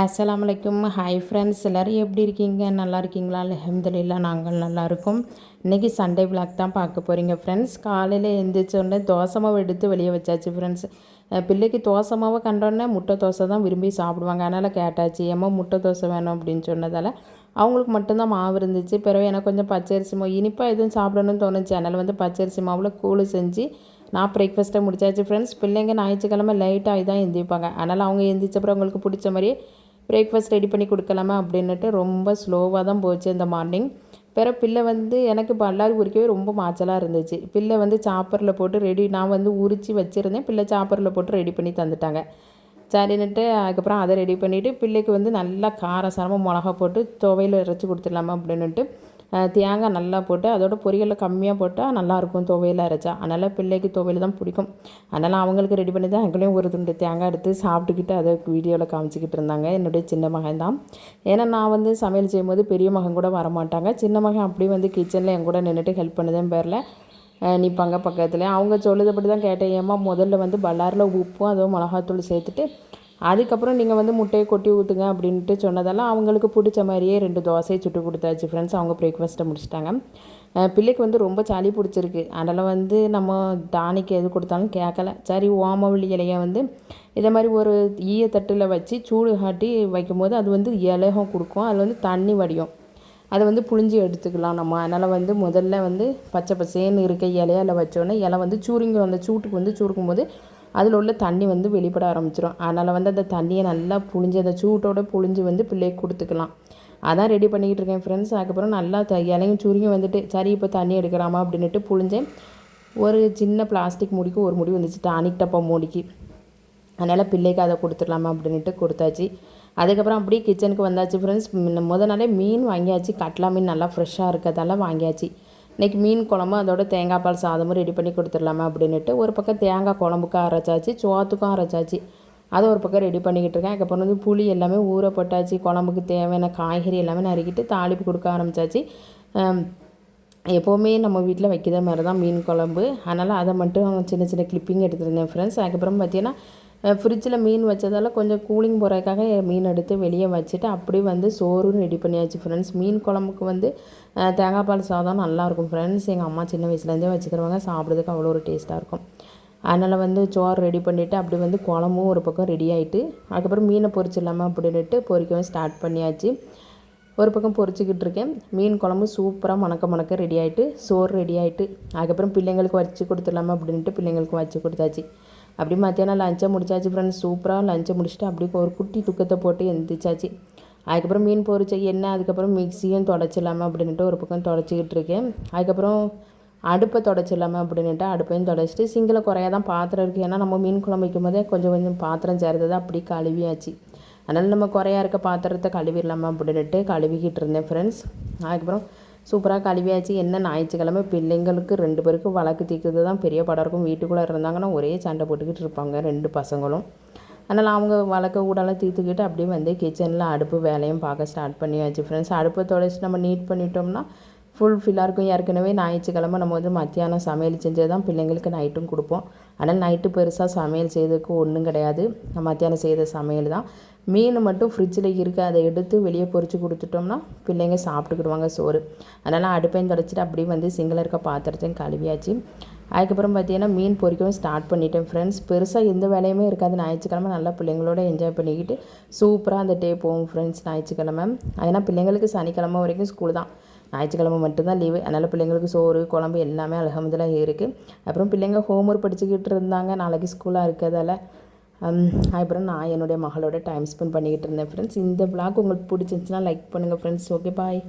அஸ்ஸலாமலைக்கும். Hi friends, எல்லோரும் எப்படி இருக்கீங்க? நல்லா இருக்கீங்களா? அல்ஹம்துலில்லாஹ் நாங்கள் நல்லா இருக்கோம். இன்றைக்கி சண்டே விளாக் தான் பார்க்க போகிறீங்க ஃப்ரெண்ட்ஸ். காலையில் எழுந்திரிச்சோடனே தோசை மாவு எடுத்து வெளியே வச்சாச்சு ஃப்ரெண்ட்ஸ். பிள்ளைக்கு தோசை மாவை கண்டோடனே முட்டை தோசை தான் விரும்பி சாப்பிடுவாங்க. அதனால் கேட்டாச்சு, ஏம்மா முட்டை தோசை வேணும் அப்படின்னு சொன்னதால் அவங்களுக்கு மட்டும்தான் மாவு இருந்துச்சு. பிறகு எனக்கு கொஞ்சம் பச்சரிசி மாவு இனிப்பாக எதுவும் சாப்பிடணும்னு தோணுச்சு. அதனால் வந்து பச்சரிசி மாவில் கூழ் செஞ்சு நான் பிரேக்ஃபாஸ்ட்டை முடிச்சாச்சு ஃப்ரெண்ட்ஸ். பிள்ளைங்க ஞாயிற்றுக்கிழமை லைட்டாக தான் எந்திரிப்பாங்க. அதனால் அவங்க எந்திரிச்சப்பறம் அவங்களுக்கு பிடிச்ச மாதிரியே பிரேக்ஃபாஸ்ட் ரெடி பண்ணி கொடுக்கலாமா அப்படின்னுட்டு ரொம்ப ஸ்லோவாக தான் போச்சு இந்த மார்னிங். பிறகு பிள்ளை வந்து எனக்கு பல்லாரி உரிக்கவே ரொம்ப மாய்ச்சலாக இருந்துச்சு. பிள்ளை வந்து சாப்பரில் போட்டு நான் வந்து உரித்து வச்சுருந்தேன். பிள்ளை சாப்பரில் போட்டு ரெடி பண்ணி தந்துட்டாங்க. சரின்னுட்டு அதுக்கப்புறம் அதை ரெடி பண்ணிவிட்டு பிள்ளைக்கு வந்து நல்லா காரசாரமாக மிளகா போட்டு துவையில் அரைச்சி கொடுத்துடலாமா அப்படின்னுட்டு தேங்காய் நல்லா போட்டு அதோட பொரியலை கம்மியாக போட்டால் நல்லாயிருக்கும் துவையில் அரைச்சா. அதனால் பிள்ளைக்கு துவையில் தான் பிடிக்கும். அதனால் அவங்களுக்கு ரெடி பண்ணி தான் எங்களையும் ஒரு துண்டு தேங்காய் எடுத்து சாப்பிட்டுக்கிட்டு அதை வீடியோவில் காமிச்சிக்கிட்டு இருந்தாங்க. என்னுடைய சின்ன மகன் தான். ஏன்னா நான் வந்து சமையல் செய்யும்போது பெரிய மகன் கூட வரமாட்டாங்க. சின்ன மகன் அப்படியே வந்து கிச்சனில் என் கூட நின்றுட்டு ஹெல்ப் பண்ணுதேன் பேரில் நிற்பாங்க பக்கத்தில். அவங்க சொல்லுதப்படி தான் கேட்டேன், ஏம்மா முதல்ல வந்து பல்லாரில் உப்பும் அதுவும் மிளகாத்தூள் சேர்த்துட்டு அதுக்கப்புறம் நீங்கள் வந்து முட்டையை கொட்டி ஊற்றுங்க அப்படின்ட்டு சொன்னதெல்லாம் அவங்களுக்கு பிடிச்ச மாதிரியே 2 தோசையை சுட்டு கொடுத்தாச்சு ஃப்ரெண்ட்ஸ். அவங்க பிரேக்ஃபாஸ்ட்டை முடிச்சிட்டாங்க. பிள்ளைக்கு வந்து ரொம்ப சளி பிடிச்சிருக்கு. அதனால் வந்து நம்ம டானிக்கு எது கொடுத்தாலும் கேட்கல. சரி, ஓமவல்லி இலையை வந்து இதை மாதிரி ஒரு ஈயத்தட்டில் வச்சு சூடு காட்டி வைக்கும்போது அது வந்து இலகம் கொடுக்கும். அதில் வந்து தண்ணி வடியும். அதை வந்து புழிஞ்சி எடுத்துக்கலாம் நம்ம. அதனால் வந்து முதல்ல வந்து பச்சை பசேன்னு இருக்க இலையால் வச்சோடனே இலை வந்து சுருங்கும். அந்த சூட்டுக்கு வந்து சுருக்கும் போது அதில் உள்ள தண்ணி வந்து வெளிப்பட ஆரம்பிச்சிடும். அதனால் வந்து அந்த தண்ணியை நல்லா புழிஞ்சு அந்த சூட்டோடு புழிஞ்சு வந்து பிள்ளைக்கு கொடுத்துக்கலாம். அதான் ரெடி பண்ணிக்கிட்டு இருக்கேன் ஃப்ரெண்ட்ஸ். அதுக்கப்புறம் நல்லா இலையும் சுருங்கி வந்துட்டு சரி இப்போ தண்ணி எடுக்கிறாமா அப்படின்ட்டு புழிஞ்சேன். ஒரு சின்ன பிளாஸ்டிக் மூடிக்கு ஒரு முடி வந்துச்சு, டானிக் டப்பா மூடிக்கு. அதனால் பிள்ளைக்கு அதை கொடுத்துடலாமா அப்படின்ட்டு கொடுத்தாச்சு. அதுக்கப்புறம் அப்படியே கிச்சனுக்கு வந்தாச்சு ஃப்ரெண்ட்ஸ். முதல் நாளே மீன் வாங்கியாச்சு. கட்லா மீன் நல்லா ஃப்ரெஷ்ஷாக இருக்கிறதால வாங்கியாச்சு. இன்றைக்கி மீன் குழம்பு அதோட தேங்காய் பால் சாதமும் ரெடி பண்ணி கொடுத்துடலாமா அப்படின்ட்டு ஒரு பக்கம் தேங்காய் குழம்புக்கும் அரைச்சாச்சு, சோத்துக்கும் அரைச்சாச்சு. அதை ஒரு பக்கம் ரெடி பண்ணிக்கிட்டு இருக்கேன். அதுக்கப்புறம் வந்து புளி எல்லாமே ஊற போட்டாச்சு. குழம்புக்கு தேவையான காய்கறி எல்லாமே நறுக்கிட்டு தாளிப்பு கொடுக்க ஆரம்பித்தாச்சு. எப்போவுமே நம்ம வீட்டில் வைக்கிற மாதிரி தான் மீன் குழம்பு. அதனால் அதை மட்டும் சின்ன சின்ன கிளிப்பிங் எடுத்துருந்தேன் ஃப்ரெண்ட்ஸ். அதுக்கப்புறம் பார்த்திங்கன்னா ஃப்ரிட்ஜில் மீன் வச்சதால் கொஞ்சம் கூலிங் போகிறதுக்காக மீன் எடுத்து வெளியே வச்சுட்டு அப்படியே வந்து சோறும் ரெடி பண்ணியாச்சு ஃப்ரெண்ட்ஸ். மீன் குழம்புக்கு வந்து தேங்காய் பால் சாதம் நல்லாயிருக்கும் ஃப்ரெண்ட்ஸ். எங்கள் அம்மா சின்ன வயசுலேருந்தே வச்சுக்கிறவங்க, சாப்பிட்றதுக்கு அவ்வளோ ஒரு டேஸ்ட்டாக இருக்கும். அதனால் வந்து சோறு ரெடி பண்ணிவிட்டு அப்படி வந்து குழம்பும் ஒரு பக்கம் ரெடி ஆகிட்டு அதுக்கப்புறம் மீனை பொரிச்சிடலாமா அப்படின்ட்டு பொரிக்கவும் ஸ்டார்ட் பண்ணியாச்சு. ஒரு பக்கம் பொரிச்சிக்கிட்டு இருக்கேன். மீன் குழம்பு சூப்பராக மணக்க ரெடி ஆகிட்டு சோறு ரெடி ஆகிட்டு அதுக்கப்புறம் பிள்ளைங்களுக்கு வச்சு கொடுத்துடலாமா அப்படின்ட்டு பிள்ளைங்களுக்கு வச்சு கொடுத்தாச்சு. அப்படி மத்தியானம் லஞ்சை முடிச்சாச்சு ஃப்ரெண்ட்ஸ். சூப்பராக லஞ்சை முடிச்சுட்டு அப்படி ஒரு குட்டி துக்கத்தை போட்டு எந்திரிச்சாச்சு. அதுக்கப்புறம் மீன் பொரிச்ச எண்ணெய் அதுக்கப்புறம் மிக்சியும் தொடச்சிடலாமா அப்படின்ட்டு ஒரு பக்கம் தொடச்சிக்கிட்டு இருக்கேன். அதுக்கப்புறம் அடுப்பை தொடச்சிடலாமா அப்படின்ட்டு அடுப்பையும் தொடச்சிட்டு சிங்கில் குறையா தான் பாத்திரம் இருக்குது. ஏன்னா நம்ம மீன் குழம்பு வைக்கும் போதே கொஞ்சம் பாத்திரம் சேர்ந்தது அப்படி கழுவியாச்சு. அதனால் நம்ம குறையா இருக்க பாத்திரத்தை கழுவிடலாமா அப்படின்ட்டு கழுவிக்கிட்டு இருந்தேன் ஃப்ரெண்ட்ஸ். அதுக்கப்புறம் சூப்பராக கழுவியாச்சு. என்ன ஞாயிற்றுக்கிழமை பிள்ளைங்களுக்கு 2 பேருக்கும் வழக்கு தீர்க்கிறது தான் பெரிய படம் இருக்கும். வீட்டுக்குள்ளே இருந்தாங்கன்னா ஒரே சண்டை போட்டுக்கிட்டு இருப்பாங்க 2 பசங்களும். அதனால் அவங்க வழக்க ஊடெல்லாம் தீர்த்துக்கிட்டு அப்படியே வந்து கிச்சனில் அடுப்பு வேலையும் பார்க்க ஸ்டார்ட் பண்ணியாச்சு ஃப்ரெண்ட்ஸ். அடுப்பை தொடச்சி நம்ம நீட் பண்ணிட்டோம்னா ஃபில்லாக இருக்கும். ஏற்கனவே ஞாயிற்றுக்கிழமை நம்ம வந்து மத்தியானம் சமையல் செஞ்சது தான் பிள்ளைங்களுக்கு நைட்டும் கொடுப்போம். ஆனால் நைட்டு பெருசாக சமையல் செய்யறதுக்கு ஒன்றும் கிடையாது. மத்தியானம் செய்த சமையல் தான். மீன் மட்டும் ஃப்ரிட்ஜில் இருக்குது, அதை எடுத்து வெளியே பொரித்து கொடுத்துட்டோம்னா பிள்ளைங்க சாப்பிட்டுக்கிடுவாங்க சோறு. அதனால் அடுப்பையும் தொடச்சிட்டு அப்படியே வந்து சிங்கில் இருக்க பாத்திரத்தையும் கழுவியாச்சு. அதுக்கப்புறம் பார்த்திங்கன்னா மீன் பொரிக்கவும் ஸ்டார்ட் பண்ணிட்டேன் ஃப்ரெண்ட்ஸ். பெருசாக எந்த வேலையுமே இருக்காது. ஞாயிற்றுக்கிழமை நல்லா பிள்ளைங்களோட என்ஜாய் பண்ணிக்கிட்டு சூப்பராக அந்த டே போகும் ஃப்ரெண்ட்ஸ் ஞாயிற்றுக்கிழமை. ஏன்னா பிள்ளைங்களுக்கு சனிக்கிழமை வரைக்கும் ஸ்கூல் தான், ஞாயிற்றுக்கிழமை மட்டும்தான் லீவு. அதனால் பிள்ளைங்களுக்கு சோறு குழம்பு எல்லாமே அல்ஹம்துலில்லாஹ் இருக்குது. அப்புறம் பிள்ளைங்க ஹோம்ஒர்க் படிச்சுக்கிட்டு இருந்தாங்க, நாளைக்கு ஸ்கூலாக இருக்கிறதால. அப்புறம் நான் என்னுடைய மகளோட டைம் ஸ்பெண்ட் பண்ணிக்கிட்டு இருந்தேன் ஃப்ரெண்ட்ஸ். இந்த விளாக் உங்களுக்கு பிடிச்சிருந்துச்சுன்னா லைக் பண்ணுங்கள் ஃப்ரெண்ட்ஸ். ஓகே, பாய்.